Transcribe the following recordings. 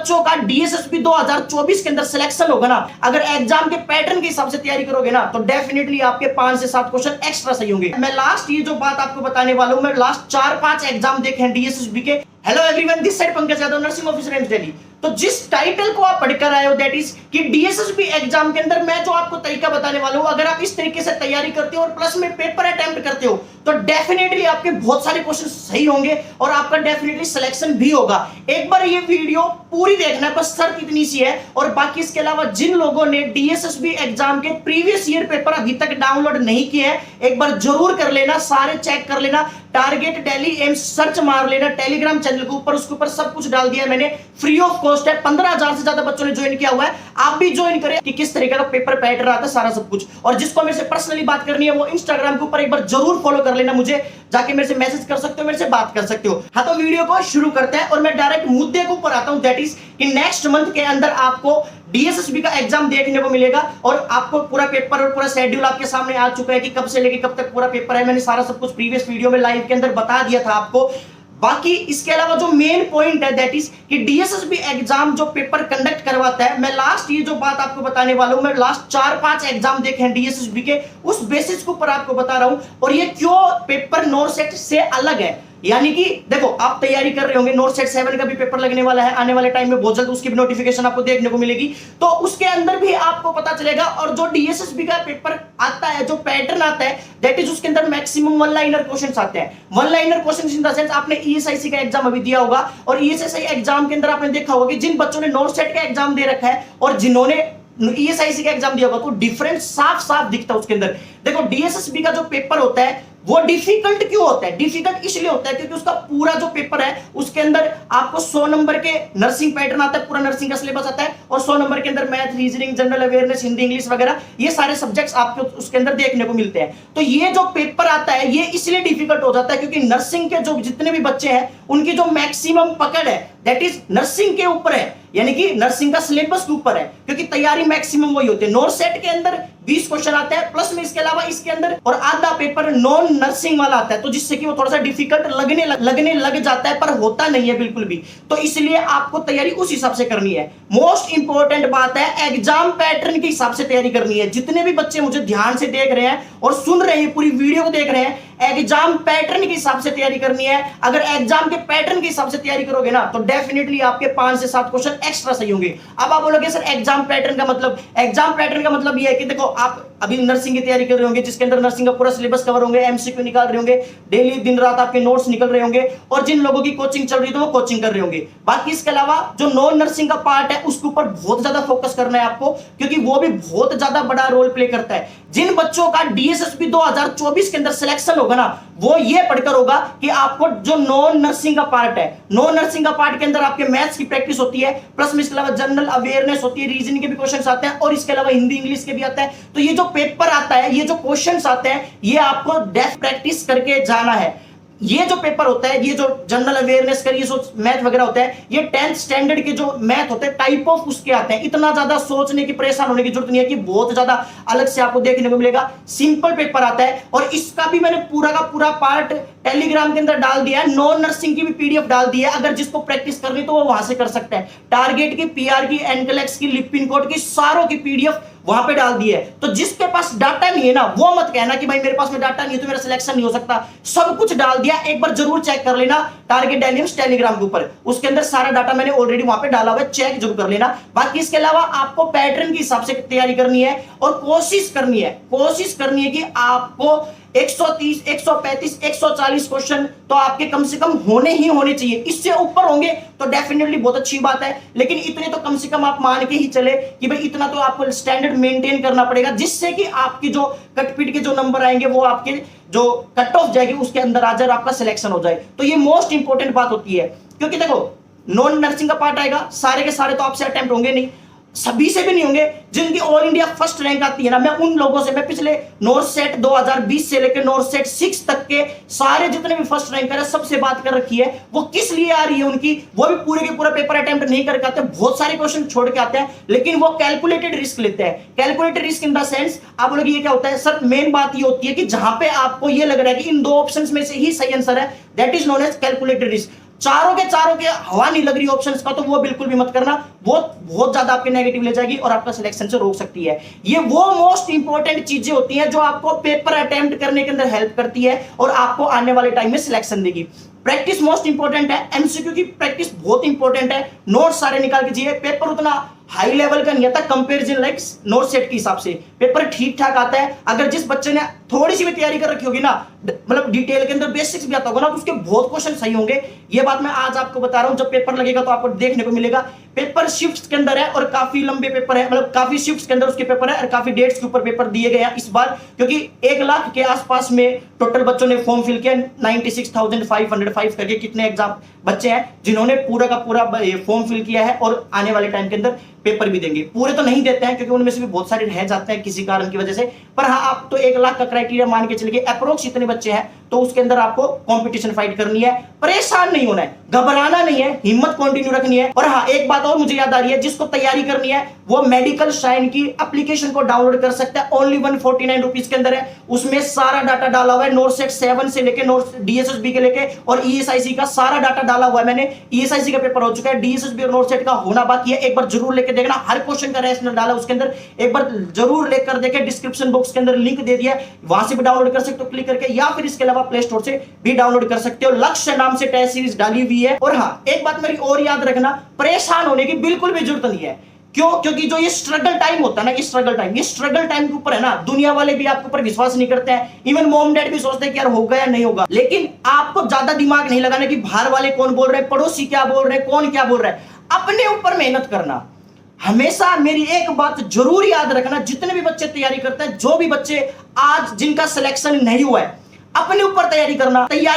बच्चों का डीएसएसबी 2024 के अंदर सिलेक्शन होगा ना, अगर एग्जाम के पैटर्न के हिसाब से तैयारी करोगे ना, तो डेफिनेटली आपके 5 से 7 क्वेश्चन एक्स्ट्रा सही होंगे। मैं लास्ट ये जो बात आपको बताने वाला हूं, मैं लास्ट 4-5 एग्जाम देखे हैं डीएसएसबी के। Hello everyone, this side Pankaj Yadav, nursing officer AIIMS Delhi. तो जिस टाइटल को आप पढ़कर आए हो, दैट इज कि डीएसएसबी एग्जाम के अंदर मैं जो आपको तरीका बताने वाला हूं, अगर आप इस तरीके से तैयारी करते हो और प्लस में पेपर अटेम्प्ट करते हो, तो डेफिनेटली आपके बहुत सारे क्वेश्चन सही होंगे और आपका डेफिनेटली सिलेक्शन भी होगा। एक बार ये वीडियो पूरी देखना है, बस शर्त इतनी सी है। और बाकी इसके अलावा जिन लोगों ने डीएसएसबी एग्जाम के प्रीवियस ईयर पेपर अभी तक डाउनलोड नहीं किए हैं, एक बार जरूर कर लेना, सारे चेक कर लेना। टारगेट दिल्ली एम्स सर्च मार लेना टेलीग्राम चैनल के ऊपर, उसके ऊपर सब कुछ डाल दिया है मैंने, फ्री ऑफ कॉस्ट है। 15,000 से ज्यादा बच्चों ने ज्वाइन किया हुआ है, आप भी ज्वाइन करें कि किस तरीके का पेपर पैटर्न आता है, सारा सब कुछ। और जिसको मेरे से पर्सनली बात करनी है, वो इंस्टाग्राम के ऊपर एक बार जरूर फॉलो कर लेना मुझे, जाके मेरे से मैसेज कर सकते हो, मेरे से बात कर सकते हो। हाँ, तो वीडियो को शुरू करते हैं और मैं डायरेक्ट मुद्दे के ऊपर आता हूं, दैट इज कि नेक्स्ट मंथ के अंदर आपको डीएसएसबी का एग्जाम देखने को मिलेगा और आपको पूरा पेपर और पूरा शेड्यूल आपके सामने आ चुका है कि कब से लेके कब तक पूरा पेपर है। मैंने सारा सब कुछ प्रीवियस वीडियो में लाइव के अंदर बता दिया था आपको। बाकी इसके अलावा जो मेन पॉइंट है, दैट इज कि डीएसएसबी एग्जाम जो पेपर कंडक्ट करवाता है, मैं लास्ट ये जो बात आपको बताने वाला हूं, मैं लास्ट 4-5 एग्जाम देखे हैं डीएसएसबी के, उस बेसिस के ऊपर आपको बता रहा हूं। और ये क्यों पेपर नॉर्सेट से अलग है, यानी कि देखो आप तैयारी कर रहे होंगे, नॉर्सेट 7 का भी पेपर लगने वाला है आने वाले टाइम में, बहुत जल्द उसकी भी नोटिफिकेशन आपको देखने को मिलेगी, तो उसके अंदर भी आपको पता चलेगा। और जो डीएसएसबी का पेपर आता है, जो पैटर्न आता है, दैट इज उसके अंदर मैक्सिमम वन लाइनर क्वेश्चंस आते हैं। One liner questions in the sense, आपने ईएसआईसी का एग्जाम अभी दिया होगा और ईएसआईसी एग्जाम के अंदर आपने देखा होगा कि जिन बच्चों ने नॉर्सेट का एग्जाम दे रखा है और जिन्होंने ईएसआईसी का एग्जाम दिया होगा, तो डिफरेंस साफ साफ दिखता है उसके अंदर। देखो डीएसएसबी का जो पेपर होता है वो डिफिकल्ट क्यों होता है? डिफिकल्ट इसलिए होता है क्योंकि उसका पूरा जो पेपर है उसके अंदर आपको 100 नंबर के नर्सिंग पैटर्न आता है, पूरा नर्सिंग का सिलेबस आता है, और 100 नंबर के अंदर math, reasoning, general awareness, Hindi, English वगैरह ये सारे सब्जेक्ट्स आपको उसके अंदर देखने को मिलते हैं। तो ये जो पेपर आता है ये इसलिए डिफिकल्ट हो जाता है क्योंकि नर्सिंग के जो जितने भी बच्चे हैं उनकी जो मैक्सिमम पकड़ है दैट इज नर्सिंग के ऊपर है, यानी कि नर्सिंग का सिलेबस के ऊपर है, क्योंकि तैयारी मैक्सिमम वही होती है। नॉर्सेट के अंदर 20 क्वेश्चन आते हैं, प्लस में इसके अलावा इसके अंदर और आधा पेपर नॉन नर्सिंग वाला आता है, तो जिससे कि वो थोड़ा सा डिफिकल्ट लगने लग जाता है, पर होता नहीं है बिल्कुल भी। तो इसलिए आपको तैयारी उस हिसाब से करनी है। मोस्ट इंपॉर्टेंट बात है, एग्जाम पैटर्न के हिसाब से तैयारी करनी है। जितने भी बच्चे मुझे ध्यान से देख रहे हैं और सुन रहे हैं, पूरी वीडियो को देख रहे हैं, एग्जाम पैटर्न के हिसाब से तैयारी करनी है। अगर एग्जाम के पैटर्न के हिसाब से तैयारी करोगे ना, तो डेफिनेटली आपके 5 से 7 क्वेश्चन एक्स्ट्रा सही होंगे। अब आप बोलोगे सर एग्जाम पैटर्न का मतलब, एग्जाम पैटर्न का मतलब ये है कि देखो आप अभी नर्सिंग की तैयारी कर रहे होंगे, जिसके अंदर नर्सिंग का पूरा सिलेबस कवर होंगे, एमसीक्यू निकाल रहे होंगे, डेली दिन रात आपके नोट्स निकल रहे होंगे, और जिन लोगों की कोचिंग चल रही है तो वो कोचिंग कर रहे होंगे। बाकी इसके अलावा जो नॉन नर्सिंग का पार्ट है उसके ऊपर बहुत ज्यादा फोकस करना है आपको, क्योंकि वो भी बहुत ज्यादा बड़ा रोल प्ले करता है। जिन बच्चों का डीएसएसबी 2024 के अंदर सिलेक्शन होगा ना, वो ये पढ़कर होगा कि आपको जो नॉन नर्सिंग का पार्ट है, नॉन नर्सिंग का पार्ट के अंदर आपके मैथ्स की प्रैक्टिस होती है, प्लस में इसके अलावा जनरल अवेयरनेस होती है, रीजनिंग के भी क्वेश्चंस आते हैं, और इसके अलावा हिंदी इंग्लिश के भी आते हैं। तो ये जो पेपर आता है, ये जो क्वेश्चंस आते हैं, ये आपको डेफ प्रैक्टिस करके जाना है। ये जो पेपर होता है, ये जो जनरल अवेयरनेस का, ये जो मैथ वगैरह होता है, ये 10th स्टैंडर्ड के जो मैथ होते हैं टाइप ऑफ उसके आते हैं। इतना ज्यादा सोचने की, परेशान होने की जरूरत नहीं है कि बहुत ज्यादा अलग से आपको देखने को मिलेगा। सिंपल पेपर आता है और इसका भी मैंने पूरा का पूरा पार्ट टेलीग्राम के अंदर डाल दिया है, नॉन नर्सिंग की भी पीडीएफ डाल दी है। अगर जिसको प्रैक्टिस करनी तो वो वहां से कर सकता है। टारगेट की, पीआर की, एनकलेक्स की, लिपिन कोड की, सारों की पीडीएफ वहां पे डाल दी है। तो जिसके पास डाटा नहीं है ना, वो मत कहना कि भाई मेरे पास में डाटा नहीं है तो मेरा सिलेक्शन नहीं हो सकता। सब कुछ डाल दिया, एक बार जरूर चेक कर लेना टारगेट दिल्ली एम्स टेलीग्राम के ऊपर, उसके अंदर सारा डाटा मैंने ऑलरेडी वहां पे डाला हुआ है, चेक जरूर कर लेना। बाकी इसके अलावा आपको पैटर्न के हिसाब से तैयारी करनी है और कोशिश करनी है कि आपको 130, 135, 140 क्वेश्चन तो आपके कम से कम होने ही होने चाहिए। इससे ऊपर होंगे तो डेफिनेटली बहुत अच्छी बात है, लेकिन इतने तो कम से कम आप मान के ही चले कि भाई इतना तो आपको स्टैंडर्ड मेंटेन करना पड़ेगा, जिससे कि आपकी जो कटपीट के जो नंबर आएंगे वो आपके जो कट ऑफ जाएगी उसके अंदर आ जाए, आपका सिलेक्शन हो जाए। तो ये मोस्ट इंपॉर्टेंट बात होती है, क्योंकि देखो नॉन नर्सिंग का पार्ट आएगा, सारे के सारे तो आपसे अटेम्प्ट होंगे नहीं, सभी से भी नहीं होंगे। जिनकी ऑल इंडिया फर्स्ट रैंक आती है ना, मैं उन लोगों से, मैं पिछले नॉर्सेट 2020 से लेकर नॉर्सेट 6 तक के सारे जितने भी फर्स्ट रैंकर है सबसे बात कर रखी है। वो किस लिए आ रही है उनकी, वो भी पूरे के पूरा पेपर अटेम्प्ट नहीं करके आते, बहुत सारे क्वेश्चन छोड़ के आते हैं, लेकिन वो कैलकुलेटेड रिस्क लेते हैं। Calculated risk in the sense, आप बोलोगे ये क्या होता है सर? मेन बात ये होती है कि जहां पे आपको ये लग रहा है कि इन दो ऑप्शंस में से ही सही आंसर है, that is known as calculated risk. चारों के हवा नहीं लग रही ऑप्शंस का, तो वो बिल्कुल भी मत करना, वो बहुत ज्यादा आपके नेगेटिव ले जाएगी और आपका सिलेक्शन से रोक सकती है। ये वो मोस्ट इंपॉर्टेंट चीजें होती हैं जो आपको पेपर अटेम्प्ट करने के अंदर हेल्प करती है और आपको आने वाले टाइम में सिलेक्शन देगी। प्रैक्टिस मोस्ट इंपॉर्टेंट है, एमसीक्यू की प्रैक्टिस बहुत इंपॉर्टेंट है, नोट्स सारे निकाल के चाहिए। पेपर उतना हाई लेवल का नहीं आता कंपैरिजन लाइक नोट सेट के हिसाब से, पेपर ठीक ठाक आता है। अगर जिस बच्चे ने थोड़ी सी भी तैयारी कर रखी होगी ना, मतलब डिटेल के अंदर बेसिक्स भी आता होगा ना, तो उसके बहुत क्वेश्चन सही होंगे। ये बात मैं आज आपको बता रहा हूं, जब पेपर लगेगा तो आपको देखने को मिलेगा। पेपर शिफ्ट्स के अंदर है और काफी लंबे पेपर है, मतलब काफी शिफ्ट्स के अंदर उसके पेपर है और काफी डेट्स के ऊपर पेपर दिए गए हैं इस बार, क्योंकि 1 लाख के आसपास में टोटल बच्चों ने फॉर्म फिल किया। 96,505 करके कितने एग्जाम बच्चे हैं जिन्होंने पूरा का पूरा फॉर्म फिल किया है और आने वाले टाइम के अंदर पेपर भी देंगे। पूरे तो नहीं देते हैं क्योंकि उनमें से भी बहुत सारे रह जाते हैं किसी कारण की वजह से, पर हाँ आप तो 1 लाख का क्राइटेरिया मान के चलिए, अप्रोक्स इतने बच्चे हैं, तो उसके अंदर आपको कंपटीशन फाइट करनी है। परेशान नहीं होना है, घबराना नहीं है, हिम्मत कंटिन्यू रखनी है। और हाँ एक बात और मुझे याद आ रही है, जिसको तैयारी करनी है वो मेडिकल शाइन की एप्लीकेशन को डाउनलोड कर सकता है, ओनली 149 रुपीज के अंदर है। उसमें सारा डाटा डाला हुआ है, नोट सेट 7 से लेके नोट डीएसएसबी के लेके और ईएसआईसी का सारा डाटा डाला हुआ है मैंने। ईएसआईसी का पेपर हो चुका है, डीएसएसबी और नोट सेट का होना बाकी है। एक बार जरूर लेकर देखना, हर क्वेश्चन का रैशनल डाला उसके अंदर, एक बार जरूर लेकर देखें। डिस्क्रिप्शन बॉक्स के अंदर लिंक दे दिया है, वहां से भी डाउनलोड कर सकते हो क्लिक करके, या फिर इसके अलावा प्ले स्टोर से भी डाउनलोड कर सकते हो। लक्ष्य नाम से टेस्ट सीरीज डाली हुई है। और हाँ एक बात मेरी और याद रखना, परेशान होने की बिल्कुल भी जरूरत नहीं है। क्यों? क्योंकि जो ये स्ट्रगल टाइम होता है ना, ये स्ट्रगल टाइम के ऊपर है ना, दुनिया वाले भी आपके ऊपर विश्वास नहीं करते हैं, इवन मॉम डैड भी सोचते हैं कि यार होगा या नहीं होगा। लेकिन आपको ज्यादा दिमाग नहीं लगाना कि बाहर वाले कौन बोल रहे हैं, पड़ोसी क्या बोल रहे हैं, कौन क्या बोल रहा है। अपने ऊपर मेहनत करना। हमेशा मेरी एक बात जरूर याद रखना, जितने भी बच्चे तैयारी करते हैं, जो भी बच्चे आज जिनका सिलेक्शन नहीं हुआ है, अपने ऊपर तैयारी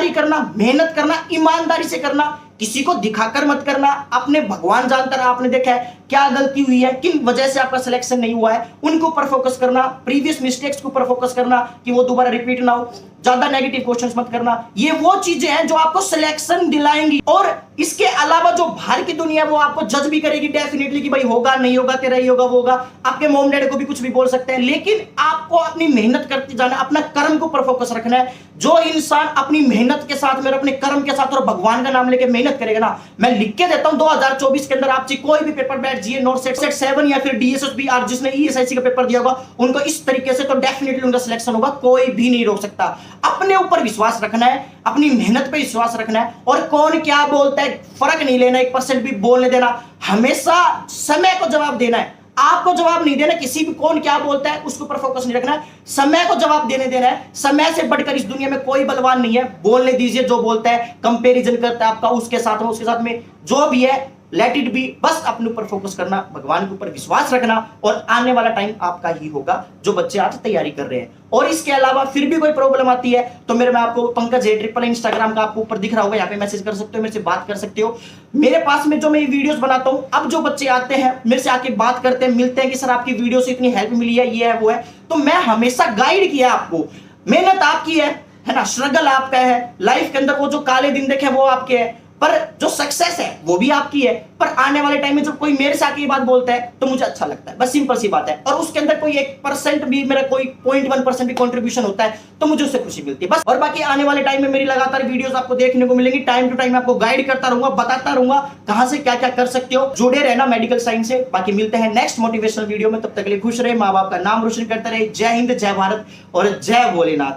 करना, मेहनत करना, ईमानदारी से करना, किसी को दिखाकर मत करना। अपने भगवान जानकर आपने देखा है क्या गलती हुई है, किन वजह से आपका सिलेक्शन नहीं हुआ है, उनके ऊपर फोकस करना, प्रीवियस मिस्टेक्स के ऊपर फोकस करना कि वो दोबारा रिपीट ना हो। ज्यादा नेगेटिव क्वेश्चंस मत करना। ये वो चीजें हैं जो आपको सिलेक्शन दिलाएंगी। और इसके अलावा जो बाहर की दुनिया है वो आपको जज भी करेगी डेफिनेटली कि भाई होगा नहीं होगा, तेरा ही होगा वो होगा। आपके मॉम डैड को भी कुछ भी बोल सकते हैं, लेकिन आपको अपनी मेहनत करते जाना, अपना कर्म के ऊपर फोकस रखना है। जो इंसान अपनी मेहनत के साथ में, अपने कर्म के साथ और भगवान का नाम लेके मेहनत करेगा ना, मैं लिख के देता हूं 2024 के अंदर आपसे कोई भी पेपर बैठ जाइए, नोट सेट 7 या फिर डीएसएसबी और जिसने ईएसआईसी का पेपर दिया होगा, उनको इस तरीके से तो डेफिनेटली उनका सिलेक्शन होगा, कोई भी नहीं रोक सकता। अपने ऊपर विश्वास रखना है, अपनी मेहनत पे विश्वास रखना है, और कौन क्या बोलता है फर्क नहीं लेना, 1% भी बोलने देना। हमेशा समय को जवाब देना है, आपको जवाब नहीं देना। किसी भी कौन क्या बोलता है उसके ऊपर फोकस नहीं रखना है, समय को जवाब देने देना है। समय से बढ़कर इस दुनिया में कोई बलवान नहीं है। बोलने दीजिए, जो बोलता है कंपैरिजन करता है आपका उसके साथ में जो भी है, लेट इट बी। बस अपने ऊपर फोकस करना, भगवान के ऊपर विश्वास रखना, और आने वाला टाइम आपका ही होगा जो बच्चे आज तैयारी कर रहे हैं। और इसके अलावा फिर भी कोई प्रॉब्लम आती है तो मेरे में आपको पंकज है इंस्टाग्राम का आपको ऊपर दिख रहा होगा, यहाँ पे मैसेज कर सकते हो, मेरे से बात कर सकते हो। मेरे पास में जो मैं वीडियोस बनाता हूँ, अब जो बच्चे आते हैं मेरे से आके बात करते हैं, मिलते हैं कि सर आपकी वीडियो से इतनी हेल्प मिली है, ये है वो है, तो मैं हमेशा गाइड किया आपको। मेहनत आपकी है ना, स्ट्रगल आपका है, लाइफ के अंदर वो जो काले दिन देखे वो आपके है, पर जो सक्सेस है वो भी आपकी है। पर आने वाले टाइम में जब कोई मेरे से आके ये बात बोलता है तो मुझे अच्छा लगता है, बस सिंपल सी बात है। और उसके अंदर कोई 1% भी मेरा कोई 0.1% भी कंट्रीब्यूशन होता है तो मुझे उससे खुशी मिलती है बस। और बाकी आने वाले टाइम में मेरी लगातार वीडियोस आपको देखने को मिलेंगी, टाइम टू टाइम आपको गाइड करता रहूंगा, बताता रहूंगा कहां से क्या क्या कर सकते हो। जुड़े रहना मेडिकल साइंस से। बाकी मिलते हैं नेक्स्ट मोटिवेशनल वीडियो में, तब तक के लिए खुश रहे, माँ बाप का नाम रोशन करते रहे। जय हिंद, जय भारत और जय भोलेनाथ।